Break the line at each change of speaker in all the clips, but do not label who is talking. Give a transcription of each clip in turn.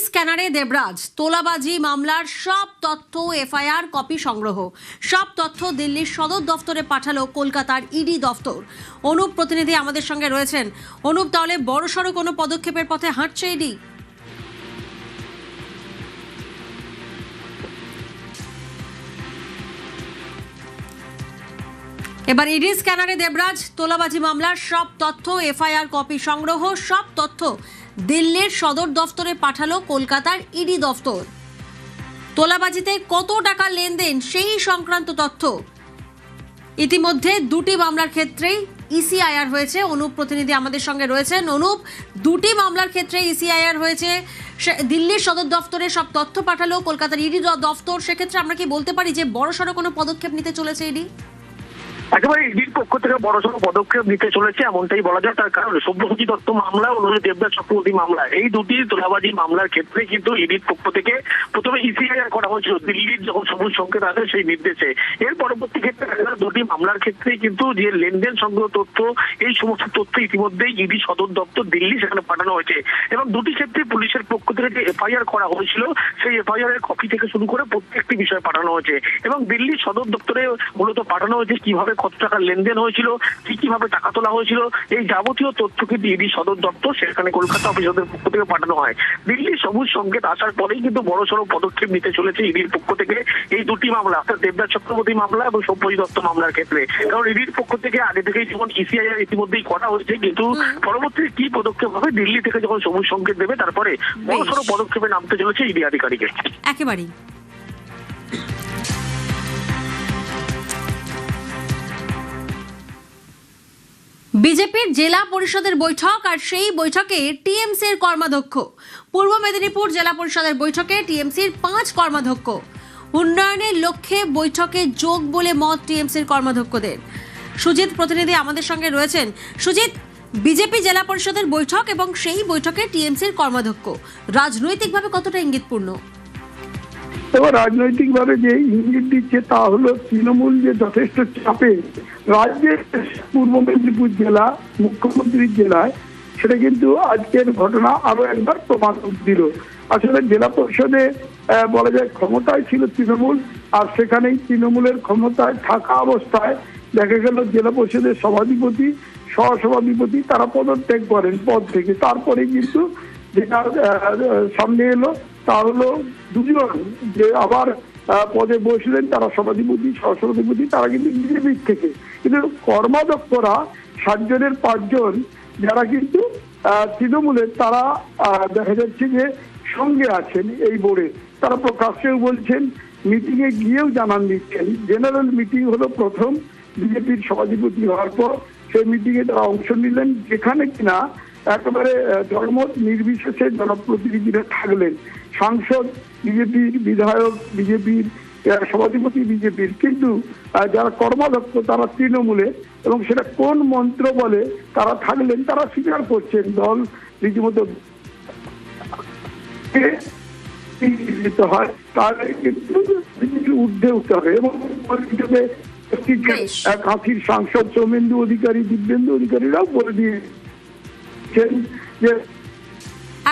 স্ক্যানারে দেবরাজ তোলাবাজি মামলার সব তথ্য এফআইআর কপি সংগ্রহ, সব তথ্য দিল্লির সদর দফতরে পাঠালো কলকাতার ইডি দফতর। অনুপ প্রতিনিধি আমাদের সঙ্গে রয়েছেন। অনুপ, তাহলে বড়সড় কোনো পদক্ষেপের পথে হাঁটছে ইডি? এবার ইডি স্ক্যানারে দেবরাজ তোলাবাজি মামলার সব তথ্য এফআইআর কপি সংগ্রহ, সব তথ্য দিল্লির সদর দফতরে পাঠালো কলকাতার ইডি দফতর। তোলাবাজিতে কত টাকা লেনদেন সেই সংক্রান্ত তথ্য ইতিমধ্যে দুটি মামলার ক্ষেত্রেই ইসিআইআর হয়েছে। অনুপ প্রতিনিধি আমাদের সঙ্গে রয়েছেন। অনুপ, দুটি মামলার ক্ষেত্রে ইসিআইআর হয়েছে, দিল্লির সদর দফতরে সব তথ্য পাঠালো কলকাতার ইডি দফতর। সেক্ষেত্রে আমরা কি বলতে পারি যে বড়সড় কোনো পদক্ষেপ নিতে চলেছে ইডি?
একেবারে ইডির পক্ষ থেকে বড়সড় পদক্ষেপ নিতে চলেছে এমনটাই বলা যায়। তার কারণ সব্যসাচী দত্ত মামলা ও দেবদাস চক্রবর্তী মামলা, এই দুটি তোলাবাজি মামলার ক্ষেত্রে কিন্তু ইডির পক্ষ থেকে প্রথমে ইসিআইআর করা হয়েছিল দিল্লির যখন সবুজ সংকেত আসে সেই নির্দেশে। এর পরবর্তী ক্ষেত্রে দুটি মামলার ক্ষেত্রে কিন্তু যে লেনদেন সংক্রান্ত তথ্য, এই সমস্ত তথ্য ইতিমধ্যেই ইডি সদর দপ্তর দিল্লি সেখানে পাঠানো হয়েছে। এবং দুটি ক্ষেত্রে পুলিশের পক্ষ থেকে যে এফআইআর করা হয়েছিল সেই এফআইআর এর কপি থেকে শুরু করে প্রত্যেকটি বিষয় পাঠানো হয়েছে। এবং দিল্লির সদর দপ্তরে মূলত পাঠানো হয়েছে কিভাবে কত টাকার লেনদেন হয়েছিল, কিভাবে টাকা তোলা হয়েছিল, এই যাবতীয় তথ্য কিন্তু ইডি সদর দপ্তর সেখানে কলকাতা অফিসারদের পক্ষ থেকে পাঠানো হয়। দিল্লির সবুজ সংকেত আসার পরেই কিন্তু বড়সড় পদক্ষেপ নিতে চলেছে ইডির পক্ষ থেকে এই দুটি মামলা, অর্থাৎ দেবদাস চক্রবর্তী মামলা এবং সব্যসাচী দত্ত মামলার ক্ষেত্রে। কারণ ইডির পক্ষ থেকে আগে থেকেই যখন ইসিআইআর ইতিমধ্যেই করা হয়েছে, কিন্তু পরবর্তী কি পদক্ষেপ হবে দিল্লি থেকে যখন সবুজ সংকেত দেবে তারপরে বড়সড় পদক্ষেপে নামতে চলেছে ইডি আধিকারিক।
একেবারেই বিজেপির জেলা পরিষদের বৈঠক, আর সেই বৈঠকে টিএমসির কর্মাধ্যক্ষ। পূর্ব মেদিনীপুর জেলা পরিষদের বৈঠকে টিএমসির 5 কর্মাধ্যক্ষ। উন্নয়নের লক্ষ্যে বৈঠকে যোগ বলে মত টিএমসির কর্মাধ্যক্ষদের। সুজিত প্রতিনিধি আমাদের সঙ্গে রয়েছেন। সুজিত, বিজেপি জেলা পরিষদের বৈঠক এবং সেই বৈঠকে টিএমসির কর্মাধ্যক্ষ রাজনৈতিকভাবে কতটা ইঙ্গিতপূর্ণ?
এবার রাজনৈতিকভাবে যে ইঙ্গিত দিচ্ছে তা হলো তৃণমূল যে যথেষ্ট চাপে রাজ্যের পূর্ব মেদিনীপুর জেলা মুখ্যমন্ত্রীর জেলায়, সেটা কিন্তু আজকের ঘটনা আরো একবার প্রমাণ দিল। আসলে জেলা পরিষদে বলা যায় ক্ষমতায় ছিল তৃণমূল, আর সেখানেই তৃণমূলের ক্ষমতায় থাকা অবস্থায় দেখা গেল জেলা পরিষদের সভাধিপতি সহসভাধিপতি তারা পদত্যাগ করেন পদ থেকে। তারপরে কিন্তু যেটা সামনে এলো তা হলো দুজন যে আবার পদে বসলেন, তারা সভাধিপতি সহসভাধিপতি, তারা কিন্তু বিজেপির থেকে। কিন্তু কর্মাধ্যক্ষরা 7 জনের 5 জন যারা কিন্তু তৃণমূলের, তারা দেখা যাচ্ছে যে সঙ্গে আছেন এই বোর্ডে। তারা প্রকাশ্যেও বলছেন, মিটিং এ গিয়েও জানান দিচ্ছেন। জেনারেল মিটিং হলো প্রথম বিজেপির সভাধিপতি হওয়ার পর, সেই মিটিং এ তারা অংশ নিলেন, যেখানে কিনা একেবারে জনমত নির্বিশেষে জনপ্রতিনিধিরা থাকলেন। সাংসদ বিজেপির, বিধায়ক বিজেপির, সভাধিপতি বিজেপির, কিন্তু যারা কর্মাধ্যক্ষ তারা তৃণমূলের। এবং সেটা কোন মন্ত্র বলে তারা থাকলেন তারা স্বীকার করছেন। দল রীতিমতো হয়, তাহলে কিন্তু ঊর্ধ্বে উঠতে হবে। এবং কাঁথির সাংসদ সৌমেন্দু অধিকারী, দিব্যেন্দু অধিকারীরাও বলে দিয়েছেন যে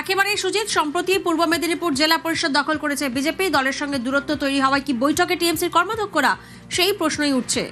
একেবারে সুজিত, সম্প্রতি পূর্ব মেদিনীপুর জেলা পরিষদ দখল করেছে বিজেপি। দলের সঙ্গে দূরত্ব তৈরি হওয়ায় কি বৈঠকে টিএমসির কর্মাধ্যক্ষরা, সেই প্রশ্নই উঠছে।